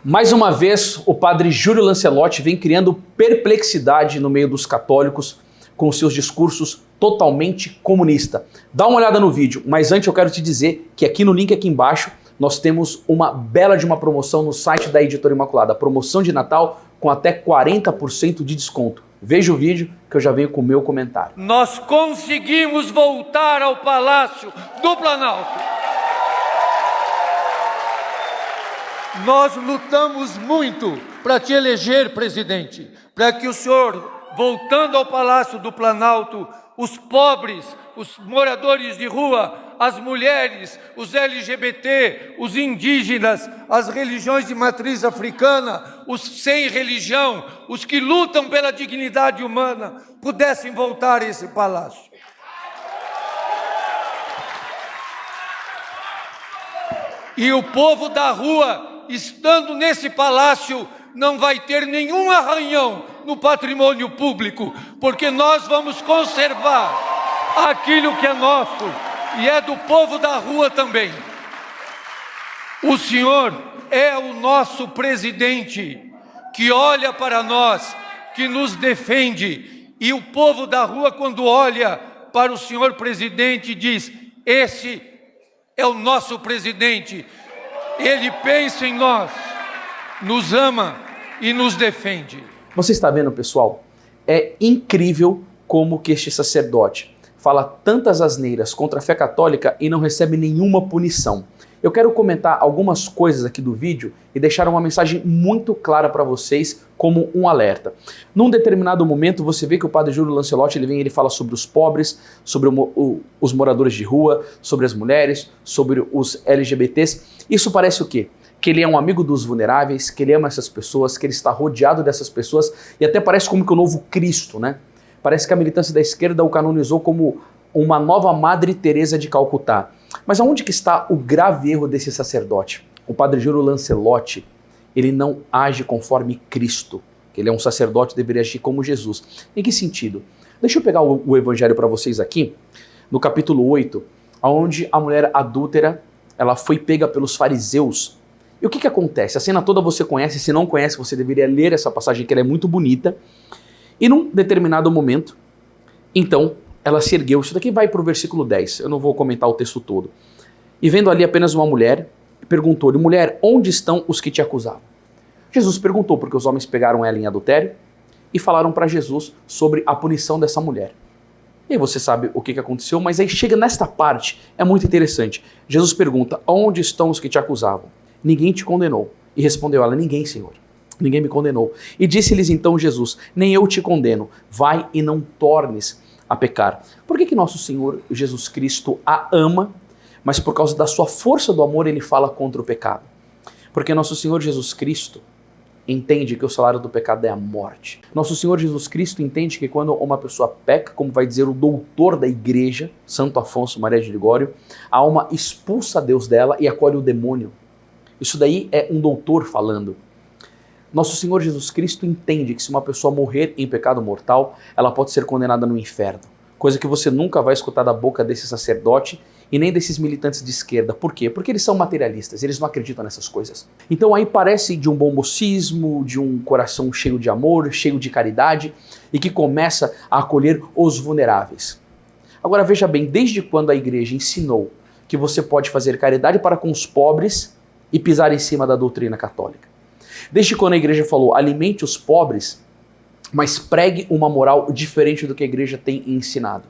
Mais uma vez, o padre Júlio Lancelotti vem criando perplexidade no meio dos católicos com seus discursos totalmente comunistas. Dá uma olhada no vídeo, mas antes eu quero te dizer que aqui no link aqui embaixo nós temos uma bela de uma promoção no site da Editora Imaculada, promoção de Natal com até 40% de desconto. Veja o vídeo que eu já venho com o meu comentário. Nós conseguimos voltar ao Palácio do Planalto. Nós lutamos muito para te eleger presidente, para que o senhor, voltando ao Palácio do Planalto, os pobres, os moradores de rua, as mulheres, os LGBT, os indígenas, as religiões de matriz africana, os sem religião, os que lutam pela dignidade humana, pudessem voltar a esse palácio. E o povo da rua, estando nesse palácio, não vai ter nenhum arranhão no patrimônio público, porque nós vamos conservar aquilo que é nosso e é do povo da rua também. O senhor é o nosso presidente, que olha para nós, que nos defende, e o povo da rua, quando olha para o senhor presidente, diz: esse é o nosso presidente. Ele pensa em nós, nos ama e nos defende. Você está vendo, pessoal? É incrível como que este sacerdote fala tantas asneiras contra a fé católica e não recebe nenhuma punição. Eu quero comentar algumas coisas aqui do vídeo e deixar uma mensagem muito clara para vocês como um alerta. Num determinado momento você vê que o padre Júlio Lancelotti ele fala sobre os pobres, sobre os moradores de rua, sobre as mulheres, sobre os LGBTs. Isso parece o quê? Que ele é um amigo dos vulneráveis, que ele ama essas pessoas, que ele está rodeado dessas pessoas e até parece como que o novo Cristo, né? Parece que a militância da esquerda o canonizou como uma nova Madre Teresa de Calcutá. Mas aonde que está o grave erro desse sacerdote? O padre Júlio Lancelotti, ele não age conforme Cristo, que ele é um sacerdote, deveria agir como Jesus. Em que sentido? Deixa eu pegar o evangelho para vocês aqui, no capítulo 8, onde a mulher adúltera, ela foi pega pelos fariseus. E o que acontece? A cena toda você conhece, se não conhece, você deveria ler essa passagem, que ela é muito bonita. E num determinado momento, então, ela se ergueu. Isso daqui vai para o versículo 10, eu não vou comentar o texto todo. E vendo ali apenas uma mulher, perguntou-lhe: mulher, onde estão os que te acusavam? Jesus perguntou, porque os homens pegaram ela em adultério e falaram para Jesus sobre a punição dessa mulher. E aí você sabe o que aconteceu, mas aí chega nesta parte, é muito interessante. Jesus pergunta: onde estão os que te acusavam? Ninguém te condenou. E respondeu ela: ninguém, Senhor. Ninguém me condenou. E disse-lhes então Jesus: nem eu te condeno, vai e não tornes a pecar. Por que nosso Senhor Jesus Cristo a ama, mas por causa da sua força do amor ele fala contra o pecado? Porque nosso Senhor Jesus Cristo entende que o salário do pecado é a morte. Nosso Senhor Jesus Cristo entende que quando uma pessoa peca, como vai dizer o doutor da igreja, Santo Afonso Maria de Ligório, a alma expulsa Deus dela e acolhe o demônio. Isso daí é um doutor falando. Nosso Senhor Jesus Cristo entende que se uma pessoa morrer em pecado mortal, ela pode ser condenada no inferno. Coisa que você nunca vai escutar da boca desse sacerdote e nem desses militantes de esquerda. Por quê? Porque eles são materialistas, eles não acreditam nessas coisas. Então aí parece de um bom mocismo, de um coração cheio de amor, cheio de caridade e que começa a acolher os vulneráveis. Agora veja bem, desde quando a igreja ensinou que você pode fazer caridade para com os pobres e pisar em cima da doutrina católica? Desde quando a igreja falou: alimente os pobres, mas pregue uma moral diferente do que a igreja tem ensinado?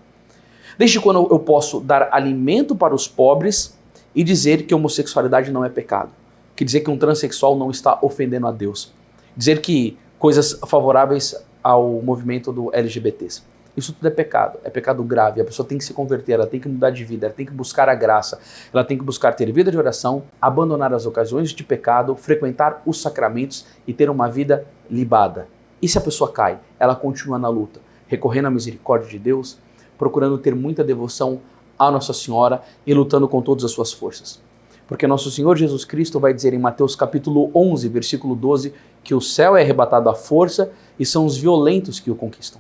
Desde quando eu posso dar alimento para os pobres e dizer que a homossexualidade não é pecado? Que dizer que um transexual não está ofendendo a Deus? Dizer que coisas favoráveis ao movimento do LGBTs? Isso tudo é pecado grave. A pessoa tem que se converter, ela tem que mudar de vida, ela tem que buscar a graça, ela tem que buscar ter vida de oração, abandonar as ocasiões de pecado, frequentar os sacramentos e ter uma vida libada. E se a pessoa cai, ela continua na luta, recorrendo à misericórdia de Deus, procurando ter muita devoção à Nossa Senhora e lutando com todas as suas forças. Porque nosso Senhor Jesus Cristo vai dizer em Mateus capítulo 11, versículo 12, que o céu é arrebatado à força e são os violentos que o conquistam.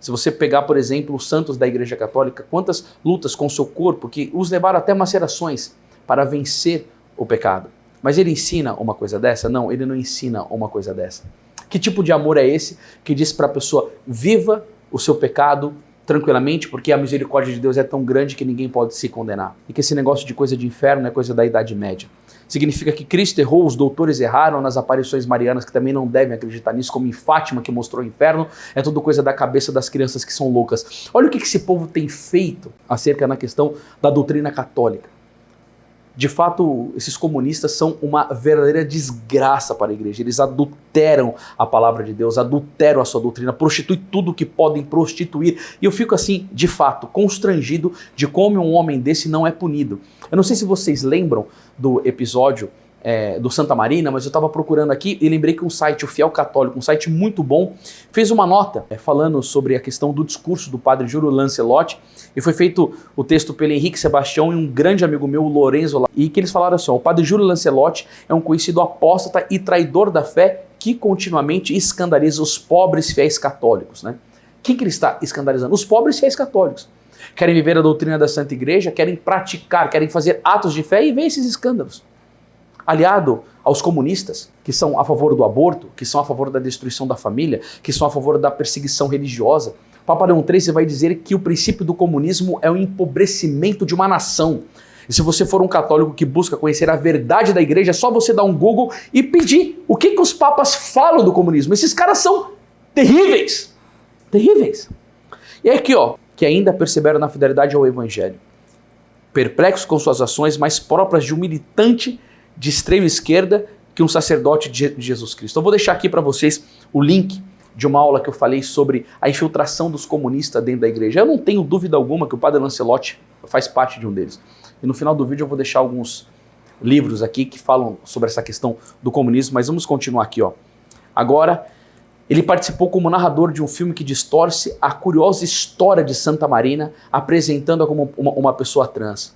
Se você pegar, por exemplo, os santos da Igreja Católica, quantas lutas com o seu corpo que os levaram até macerações para vencer o pecado. Mas ele ensina uma coisa dessa? Não, ele não ensina uma coisa dessa. Que tipo de amor é esse que diz para a pessoa, viva o seu pecado tranquilamente, porque a misericórdia de Deus é tão grande que ninguém pode se condenar. E que esse negócio de coisa de inferno é coisa da Idade Média. Significa que Cristo errou, os doutores erraram nas aparições marianas, que também não devem acreditar nisso, como em Fátima, que mostrou o inferno, é tudo coisa da cabeça das crianças que são loucas. Olha o que esse povo tem feito acerca na questão da doutrina católica. De fato, esses comunistas são uma verdadeira desgraça para a igreja. Eles adulteram a palavra de Deus, adulteram a sua doutrina, prostituem tudo que podem prostituir. E eu fico assim, de fato, constrangido de como um homem desse não é punido. Eu não sei se vocês lembram do episódio do Santa Marina, mas eu estava procurando aqui e lembrei que um site, o Fiel Católico, um site muito bom, fez uma nota falando sobre a questão do discurso do padre Júlio Lancelotti, e foi feito o texto pelo Henrique Sebastião e um grande amigo meu, o Lorenzo, e que eles falaram assim, ó, o padre Júlio Lancelotti é um conhecido apóstata e traidor da fé que continuamente escandaliza os pobres fiéis católicos, né? Quem que ele está escandalizando? Os pobres fiéis católicos. Querem viver a doutrina da Santa Igreja, querem praticar, querem fazer atos de fé e ver esses escândalos. Aliado aos comunistas, que são a favor do aborto, que são a favor da destruição da família, que são a favor da perseguição religiosa. Papa Leão XIII vai dizer que o princípio do comunismo é o empobrecimento de uma nação. E se você for um católico que busca conhecer a verdade da igreja, é só você dar um Google e pedir o que os papas falam do comunismo. Esses caras são terríveis. Terríveis. E é aqui, ó, que ainda perseveram na fidelidade ao evangelho. Perplexos com suas ações mais próprias de um militante de extrema esquerda que um sacerdote de Jesus Cristo. Eu vou deixar aqui para vocês o link de uma aula que eu falei sobre a infiltração dos comunistas dentro da igreja. Eu não tenho dúvida alguma que o padre Lancelotti faz parte de um deles. E no final do vídeo eu vou deixar alguns livros aqui que falam sobre essa questão do comunismo, mas vamos continuar aqui, ó. Agora, ele participou como narrador de um filme que distorce a curiosa história de Santa Marina, apresentando-a como uma pessoa trans.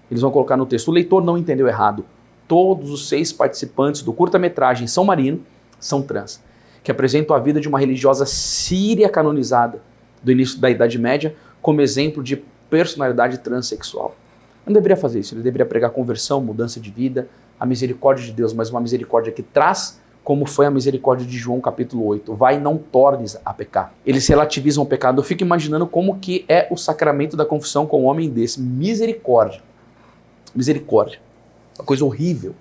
Eles vão colocar no texto, o leitor não entendeu errado. Todos os 6 participantes do curta-metragem São Marino são trans, que apresentam a vida de uma religiosa síria canonizada do início da Idade Média como exemplo de personalidade transexual. Não deveria fazer isso, ele deveria pregar conversão, mudança de vida, a misericórdia de Deus, mas uma misericórdia que traz, como foi a misericórdia de João capítulo 8, vai e não tornes a pecar. Eles relativizam o pecado, eu fico imaginando como que é o sacramento da confissão com um homem desse, misericórdia. Misericórdia, uma coisa horrível,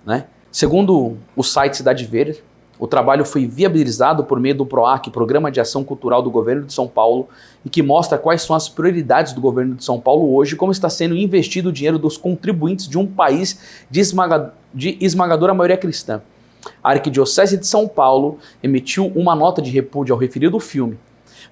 né? Segundo o site Cidade Verde, o trabalho foi viabilizado por meio do PROAC, Programa de Ação Cultural do Governo de São Paulo, e que mostra quais são as prioridades do Governo de São Paulo hoje, como está sendo investido o dinheiro dos contribuintes de um país de esmagadora maioria cristã. A Arquidiocese de São Paulo emitiu uma nota de repúdio ao referido filme,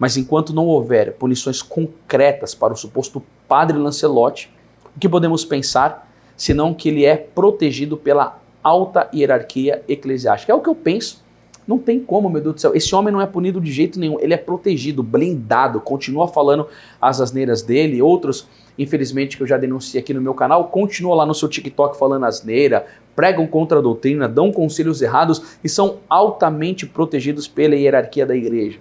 mas enquanto não houver punições concretas para o suposto padre Lancelotti, o que podemos pensar, senão que ele é protegido pela alta hierarquia eclesiástica? É o que eu penso. Não tem como, meu Deus do céu. Esse homem não é punido de jeito nenhum. Ele é protegido, blindado, continua falando as asneiras dele. Outros, infelizmente, que eu já denunciei aqui no meu canal, continuam lá no seu TikTok falando asneira, pregam contra a doutrina, dão conselhos errados e são altamente protegidos pela hierarquia da igreja.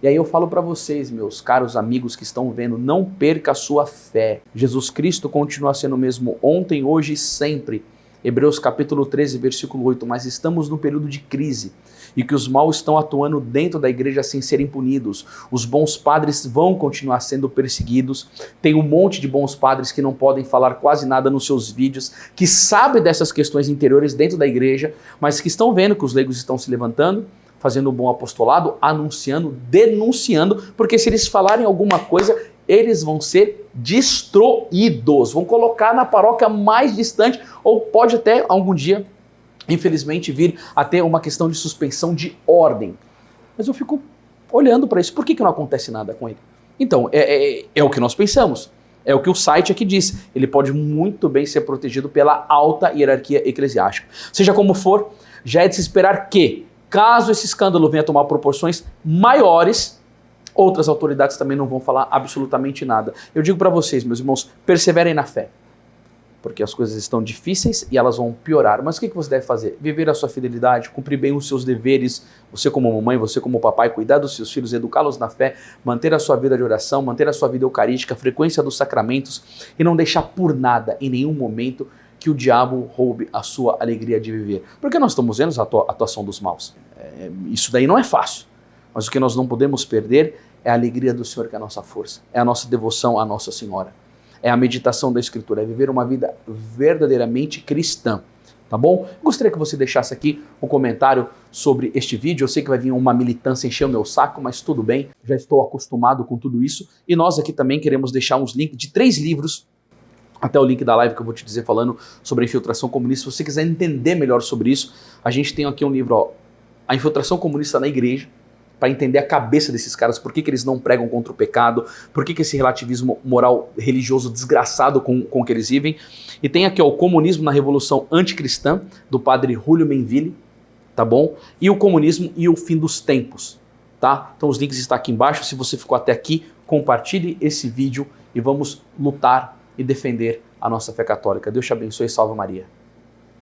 E aí eu falo para vocês, meus caros amigos que estão vendo, não perca a sua fé. Jesus Cristo continua sendo o mesmo ontem, hoje e sempre. Hebreus capítulo 13, versículo 8, mas estamos num período de crise e que os maus estão atuando dentro da igreja sem serem punidos. Os bons padres vão continuar sendo perseguidos. Tem um monte de bons padres que não podem falar quase nada nos seus vídeos, que sabem dessas questões interiores dentro da igreja, mas que estão vendo que os leigos estão se levantando, fazendo um bom apostolado, anunciando, denunciando, porque se eles falarem alguma coisa, eles vão ser destruídos, vão colocar na paróquia mais distante, ou pode até algum dia, infelizmente, vir a ter uma questão de suspensão de ordem. Mas eu fico olhando para isso, por que não acontece nada com ele? Então, é o que nós pensamos, é o que o site aqui diz, ele pode muito bem ser protegido pela alta hierarquia eclesiástica. Seja como for, já é de se esperar que, caso esse escândalo venha a tomar proporções maiores, outras autoridades também não vão falar absolutamente nada. Eu digo para vocês, meus irmãos, perseverem na fé, porque as coisas estão difíceis e elas vão piorar. Mas o que você deve fazer? Viver a sua fidelidade, cumprir bem os seus deveres, você como mamãe, você como papai, cuidar dos seus filhos, educá-los na fé, manter a sua vida de oração, manter a sua vida eucarística, a frequência dos sacramentos e não deixar por nada, em nenhum momento, que que o diabo roube a sua alegria de viver. Porque nós estamos vendo a atuação dos maus. Isso daí não é fácil. Mas o que nós não podemos perder é a alegria do Senhor, que é a nossa força. É a nossa devoção à Nossa Senhora. É a meditação da Escritura. É viver uma vida verdadeiramente cristã. Tá bom? Gostaria que você deixasse aqui um comentário sobre este vídeo. Eu sei que vai vir uma militância encher o meu saco, mas tudo bem. Já estou acostumado com tudo isso. E nós aqui também queremos deixar uns links de 3 livros, até o link da live que eu vou te dizer falando sobre a infiltração comunista. Se você quiser entender melhor sobre isso, a gente tem aqui um livro, ó, A Infiltração Comunista na Igreja, para entender a cabeça desses caras, por que eles não pregam contra o pecado, por que esse relativismo moral religioso desgraçado com que eles vivem. E tem aqui ó, o Comunismo na Revolução Anticristã, do padre Julio Menville, tá bom? E o Comunismo e o Fim dos Tempos, tá? Então os links estão aqui embaixo. Se você ficou até aqui, compartilhe esse vídeo e vamos lutar e defender a nossa fé católica. Deus te abençoe e salve Maria.